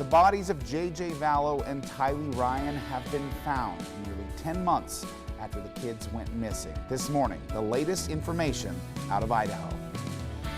bodies of J.J. Vallow and TYLEE Ryan have been found nearly 10 months after the kids went missing. This morning, the latest information out of Idaho.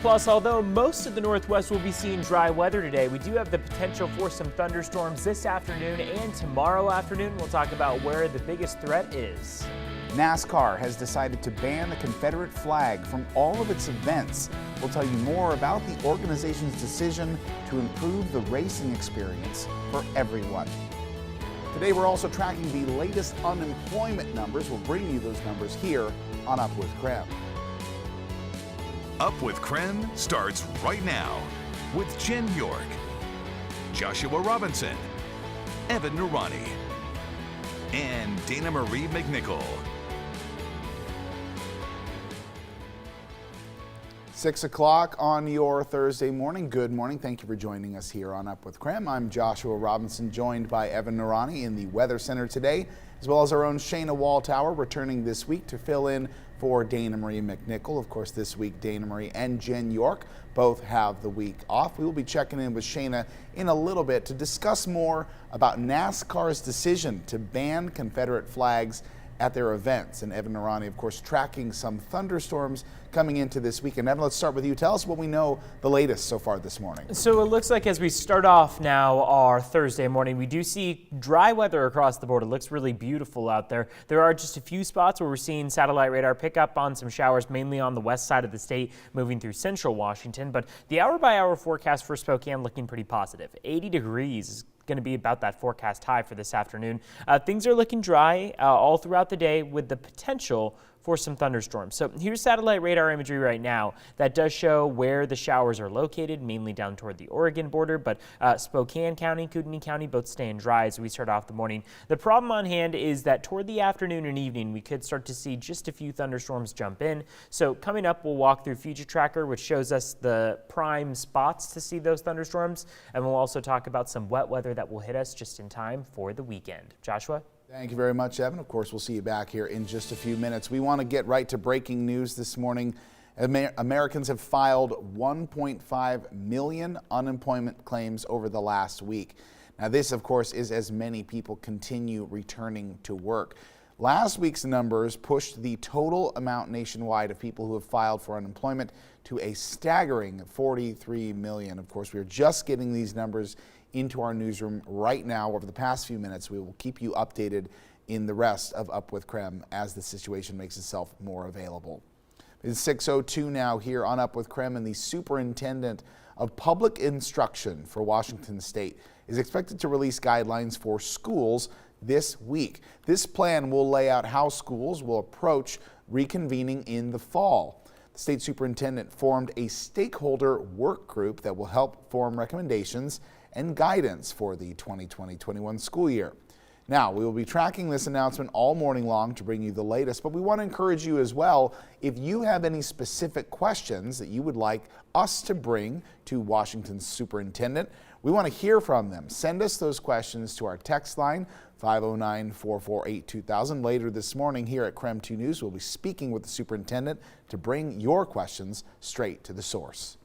Plus, although most of the Northwest will be seeing dry weather today, we do have the potential for some thunderstorms this afternoon and tomorrow afternoon. We'll talk about where the biggest threat is. NASCAR has decided to ban the Confederate flag from all of its events. We'll tell you more about the organization's decision to improve the racing experience for everyone. Today we're also tracking the latest unemployment numbers. We'll bring you those numbers here on Up with KREM. Up with KREM starts right now with Jen York, Joshua Robinson, Evan Noorani, and Dana Marie McNichol. 6 o'clock on your Thursday morning. Good morning. Thank you for joining us here on Up with KREM. I'm Joshua Robinson, joined by Evan Noorani in the Weather Center today, as well as our own Shayna Walltower, returning this week to fill in for Dana Marie McNichol. Of course, this week, Dana Marie and Jen York both have the week off. We will be checking in with Shayna in a little bit to discuss more about NASCAR's decision to ban Confederate flags at their events. And Evan Noorani, of course, tracking some thunderstorms coming into this weekend. Evan, let's start with you. Tell us what we know the latest so far this morning. So it looks like as we start off now our Thursday morning, we do see dry weather across the board. It looks really beautiful out there. There are just a few spots where we're seeing satellite radar pick up on some showers, mainly on the west side of the state, moving through central Washington. But the hour-by-hour forecast for Spokane looking pretty positive. 80 degrees is going to be about that forecast high for this afternoon. Things are looking dry all throughout the day with the potential for some thunderstorms. So here's satellite radar imagery right now that does show where the showers are located, mainly down toward the Oregon border, but Spokane County, Kootenai County, both staying dry as we start off the morning. The problem on hand is that toward the afternoon and evening, we could start to see just a few thunderstorms jump in. So coming up, we'll walk through Future Tracker, which shows us the prime spots to see those thunderstorms, and we'll also talk about some wet weather that will hit us just in time for the weekend. Joshua? Thank you very much, Evan. Of course, we'll see you back here in just a few minutes. We want to get right to breaking news this morning. Americans have filed 1.5 million unemployment claims over the last week. Now, this, of course, is as many people continue returning to work. Last week's numbers pushed the total amount nationwide of people who have filed for unemployment to a staggering 43 million. Of course, we're just getting these numbers into our newsroom right now. Over the past few minutes, we will keep you updated in the rest of Up with KREM as the situation makes itself more available. It's 6:02 now here on Up with KREM, and the Superintendent of Public Instruction for Washington State is expected to release guidelines for schools this week. This plan will lay out how schools will approach reconvening in the fall. The state superintendent formed a stakeholder work group that will help form recommendations and guidance for the 2020-21 school year. Now, we will be tracking this announcement all morning long to bring you the latest, but we want to encourage you as well, if you have any specific questions that you would like us to bring to Washington's superintendent, we want to hear from them. Send us those questions to our text line, 509-448-2000. Later this morning here at KREM 2 News, we'll be speaking with the superintendent to bring your questions straight to the source.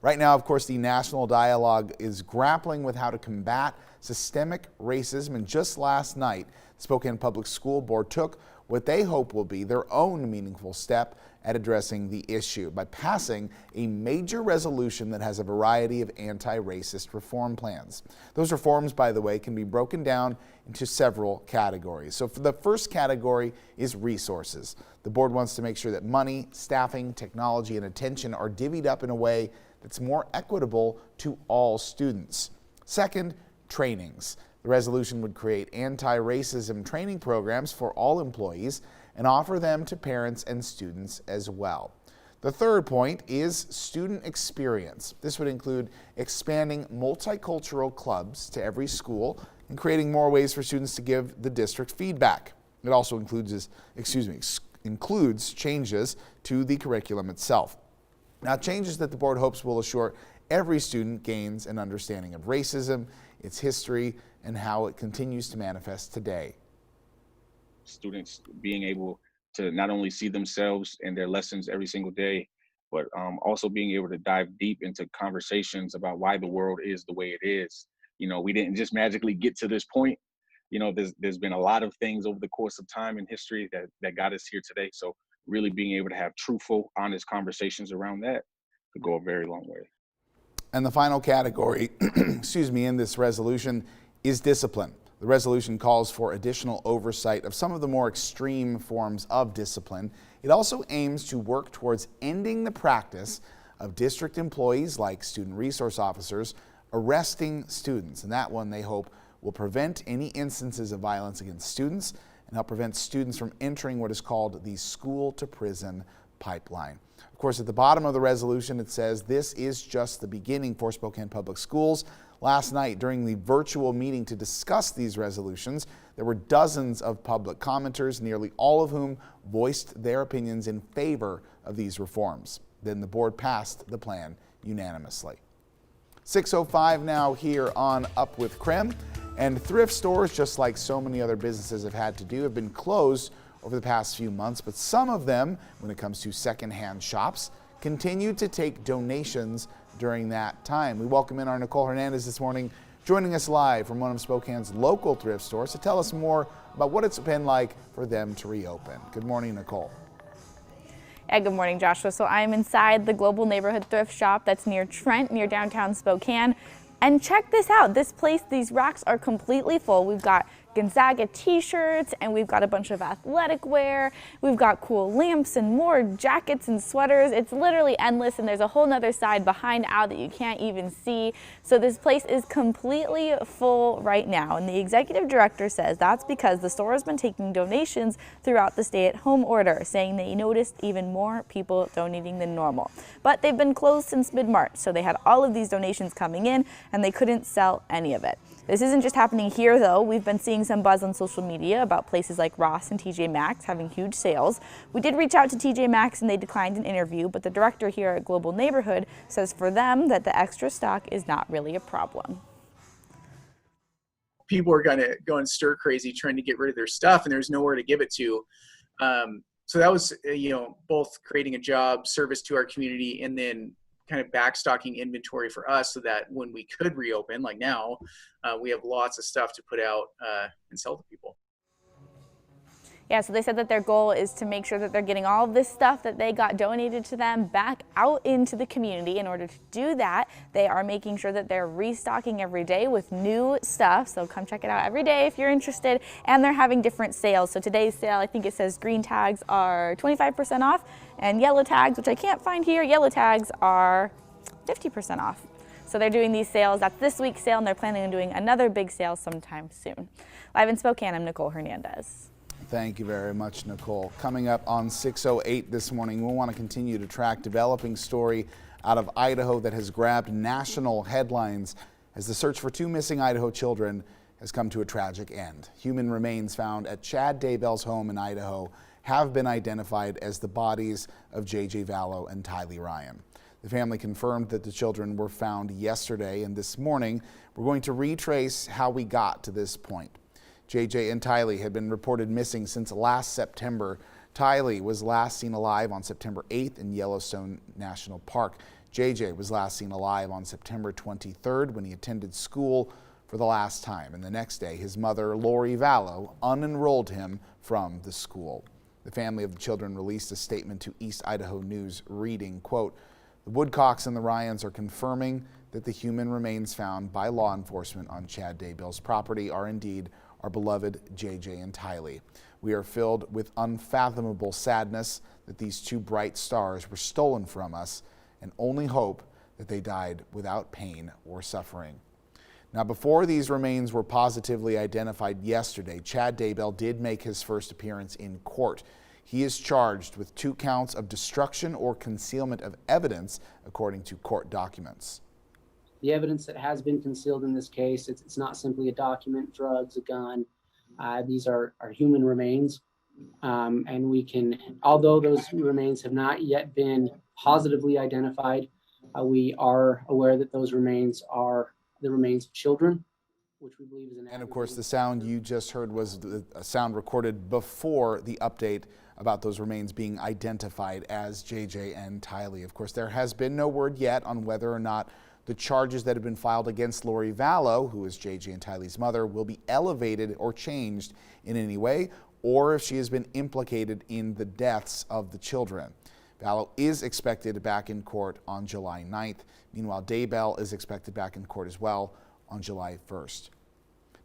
Right now, of course, the national dialogue is grappling with how to combat systemic racism, and just last night, the Spokane Public School Board took what they hope will be their own meaningful step at addressing the issue by passing a major resolution that has a variety of anti-racist reform plans. Those reforms, by the way, can be broken down into several categories. So for the first category is resources. The board wants to make sure that money, staffing, technology, and attention are divvied up in a way that's more equitable to all students. Second, trainings. The resolution would create anti-racism training programs for all employees and offer them to parents and students as well. The third point is student experience. This would include expanding multicultural clubs to every school and creating more ways for students to give the district feedback. It also includes changes to the curriculum itself. Now, changes that the board hopes will assure every student gains an understanding of racism, its history, and how it continues to manifest today. Students being able to not only see themselves in their lessons every single day, but also being able to dive deep into conversations about why the world is the way it is. we didn't just magically get to this point. There's been a lot of things over the course of time in history that got us here today. So really being able to have truthful, honest conversations around that could go a very long way. And the final category, excuse me, in this resolution is discipline. The resolution calls for additional oversight of some of the more extreme forms of discipline. It also aims to work towards ending the practice of district employees, like student resource officers, arresting students. And that one, they hope, will prevent any instances of violence against students and help prevent students from entering what is called the school-to-prison pipeline. Of course, at the bottom of the resolution, it says this is just the beginning for Spokane Public Schools. Last night, during the virtual meeting to discuss these resolutions, there were dozens of public commenters, nearly all of whom voiced their opinions in favor of these reforms. Then the board passed the plan unanimously. 6:05 now here on Up with KREM. And thrift stores, just like so many other businesses have had to do, have been closed over the past few months. But some of them, when it comes to secondhand shops, continue to take donations during that time. We welcome in our Nicole Hernandez this morning, joining us live from one of Spokane's local thrift stores to tell us more about what it's been like for them to reopen. Good morning, Nicole. Yeah, good morning, Joshua. So I'm inside the Global Neighborhood Thrift Shop that's near Trent, near downtown Spokane. And check this out. This place, these racks are completely full. We've got Gonzaga t-shirts, and we've got a bunch of athletic wear. We've got cool lamps and more jackets and sweaters. It's literally endless, and there's a whole nother side behind out that you can't even see. So this place is completely full right now, and the executive director says that's because the store has been taking donations throughout the stay-at-home order, saying they noticed even more people donating than normal. But they've been closed since mid-March, so they had all of these donations coming in, and they couldn't sell any of it. This isn't just happening here, though. We've been seeing some buzz on social media about places like Ross and TJ Maxx having huge sales. We did reach out to TJ Maxx and they declined an interview, but the director here at Global Neighborhood says for them that the extra stock is not really a problem. People are going to go and stir crazy trying to get rid of their stuff, and there's nowhere to give it to. So that was, both creating a job, service to our community, and then kind of backstocking inventory for us so that when we could reopen, like now, we have lots of stuff to put out and sell to people. Yeah, so they said that their goal is to make sure that they're getting all of this stuff that they got donated to them back out into the community. In order to do that, they are making sure that they're restocking every day with new stuff. So come check it out every day if you're interested. And they're having different sales. So today's sale, I think it says green tags are 25% off, and yellow tags, which I can't find here, yellow tags are 50% off. So they're doing these sales. That's this week's sale, and they're planning on doing another big sale sometime soon. Live in Spokane, I'm Nicole Hernandez. Thank you very much, Nicole. Coming up on 6:08 this morning, we'll want to continue to track developing story out of Idaho that has grabbed national headlines as the search for two missing Idaho children has come to a tragic end. Human remains found at Chad Daybell's home in Idaho have been identified as the bodies of J.J. Vallow and TYLEE Ryan. The family confirmed that the children were found yesterday, and this morning we're going to retrace how we got to this point. JJ and TYLEE had been reported missing since last September. TYLEE was last seen alive on September 8th in Yellowstone National Park. JJ was last seen alive on September 23rd when he attended school for the last time. And the next day, his mother, Lori Vallow, unenrolled him from the school. The family of the children released a statement to East Idaho News reading, quote, "The Woodcocks and the Ryans are confirming that the human remains found by law enforcement on Chad Daybell's property are indeed our beloved JJ and TYLEE. We are filled with unfathomable sadness that these two bright stars were stolen from us and only hope that they died without pain or suffering." Now, before these remains were positively identified yesterday, Chad Daybell did make his first appearance in court. He is charged with 2 counts of destruction or concealment of evidence, according to court documents. The evidence that has been concealed in this case, it's not simply a document, drugs, a gun. These are human remains. And we can, although those remains have not yet been positively identified, we are aware that those remains are the remains of children, which we believe is an. And of course, the sound you just heard was a sound recorded before the update about those remains being identified as JJ and TYLEE. Of course, there has been no word yet on whether or not The charges that have been filed against Lori Vallow, who is JJ and TYLEE's mother, will be elevated or changed in any way, or if she has been implicated in the deaths of the children. Vallow is expected back in court on July 9th. Meanwhile, Daybell is expected back in court as well on July 1st.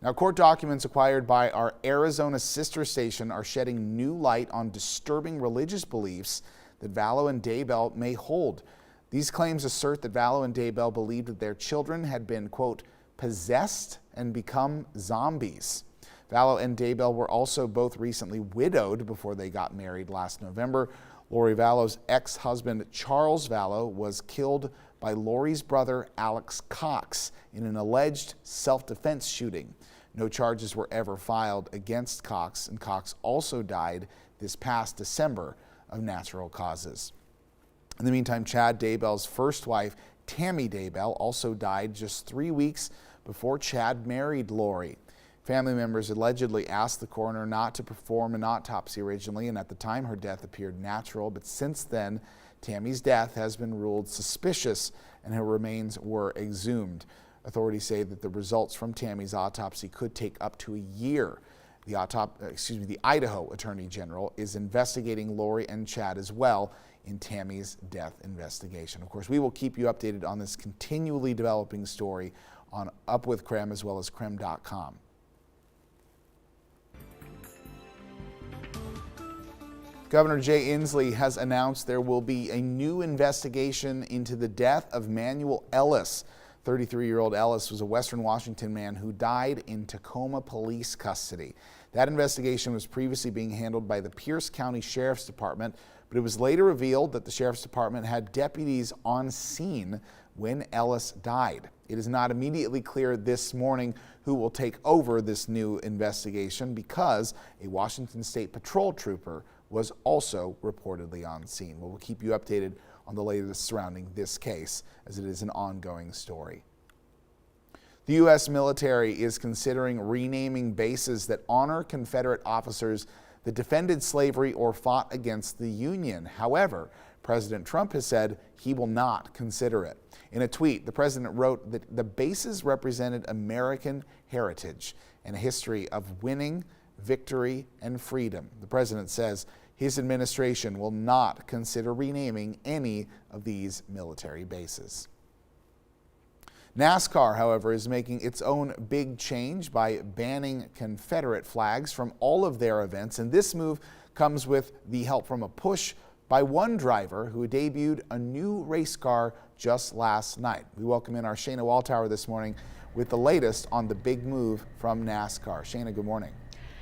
Now, court documents acquired by our Arizona sister station are shedding new light on disturbing religious beliefs that Vallow and Daybell may hold. These claims assert that Vallow and Daybell believed that their children had been, quote, possessed and become zombies. Vallow and Daybell were also both recently widowed before they got married last November. Lori Vallow's ex-husband, Charles Vallow, was killed by Lori's brother, Alex Cox, in an alleged self-defense shooting. No charges were ever filed against Cox, and Cox also died this past December of natural causes. In the meantime, Chad Daybell's first wife, Tammy Daybell, also died just 3 weeks before Chad married Lori. Family members allegedly asked the coroner not to perform an autopsy originally, and at the time her death appeared natural, but since then, Tammy's death has been ruled suspicious and her remains were exhumed. Authorities say that the results from Tammy's autopsy could take up to a year. The Idaho Attorney General is investigating Lori and Chad as well in Tammy's death investigation. Of course, we will keep you updated on this continually developing story on Up with KREM as well as KREM.com. Governor Jay Inslee has announced there will be a new investigation into the death of Manuel Ellis. 33-year-old Ellis was a Western Washington man who died in Tacoma police custody. That investigation was previously being handled by the Pierce County Sheriff's Department, but it was later revealed that the Sheriff's Department had deputies on scene when Ellis died. It is not immediately clear this morning who will take over this new investigation because a Washington State Patrol trooper was also reportedly on scene. We'll keep you updated on the latest surrounding this case as it is an ongoing story. The U.S. military is considering renaming bases that honor Confederate officers that defended slavery or fought against the Union. However, President Trump has said he will not consider it. In a tweet, the president wrote that the bases represented American heritage and a history of winning, victory, and freedom. The president says his administration will not consider renaming any of these military bases. NASCAR, however, is making its own big change by banning Confederate flags from all of their events, and this move comes with the help from a push by one driver who debuted a new race car just last night. We welcome in our Shayna Waltower this morning with the latest on the big move from NASCAR. Shayna, good morning.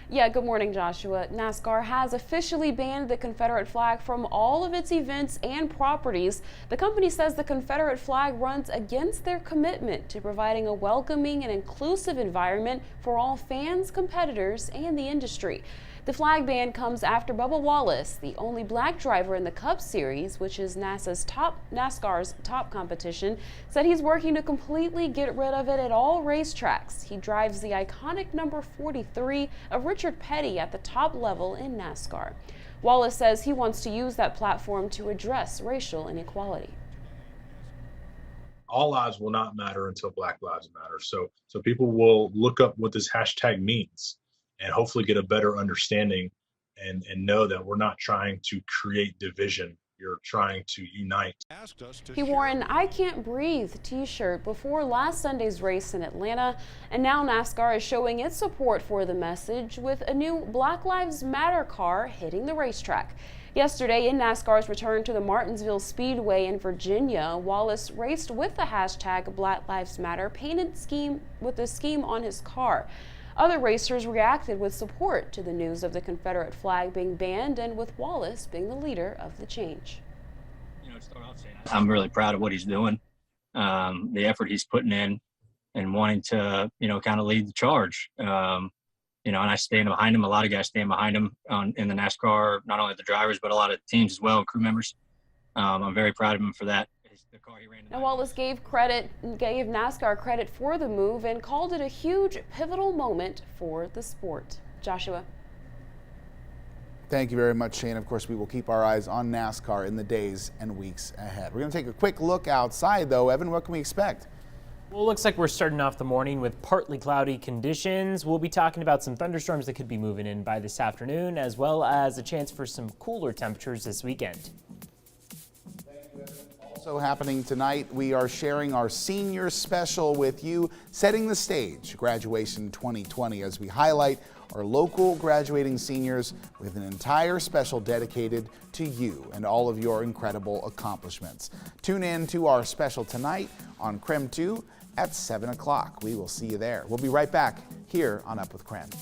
Yeah, good morning, Joshua. NASCAR has officially banned the Confederate flag from all of its events and properties. The company says the Confederate flag runs against their commitment to providing a welcoming and inclusive environment for all fans, competitors, and the industry. The flag ban comes after Bubba Wallace, the only black driver in the Cup Series, which is NASCAR's top competition, said he's working to completely get rid of it at all racetracks. He drives the iconic number 43 of Richard Petty at the top level in NASCAR. Wallace says he wants to use that platform to address racial inequality. All lives will not matter until Black Lives Matter. So people will look up what this hashtag means and hopefully get a better understanding and know that we're not trying to create division. You're trying to unite. He wore an "I Can't Breathe" t-shirt before last Sunday's race in Atlanta, and now NASCAR is showing its support for the message with a new Black Lives Matter car hitting the racetrack. Yesterday, in NASCAR's return to the Martinsville Speedway in Virginia, Wallace raced with the hashtag Black Lives Matter painted with the scheme on his car. Other racers reacted with support to the news of the Confederate flag being banned and with Wallace being the leader of the change. I'm really proud of what he's doing, the effort he's putting in and wanting to, kind of lead the charge. And I stand behind him. A lot of guys stand behind him in the NASCAR, not only the drivers, but a lot of teams as well, crew members. I'm very proud of him for that. Now, Wallace gave NASCAR credit for the move and called it a huge, pivotal moment for the sport. Joshua. Thank you very much, Shane. Of course, we will keep our eyes on NASCAR in the days and weeks ahead. We're going to take a quick look outside, though. Evan, what can we expect? Well, it looks like we're starting off the morning with partly cloudy conditions. We'll be talking about some thunderstorms that could be moving in by this afternoon, as well as a chance for some cooler temperatures this weekend. Also happening tonight, we are sharing our senior special with you, setting the stage, Graduation 2020, as we highlight our local graduating seniors with an entire special dedicated to you and all of your incredible accomplishments. Tune in to our special tonight on KREM 2 at 7 o'clock. We will see you there. We'll be right back here on Up with KREM.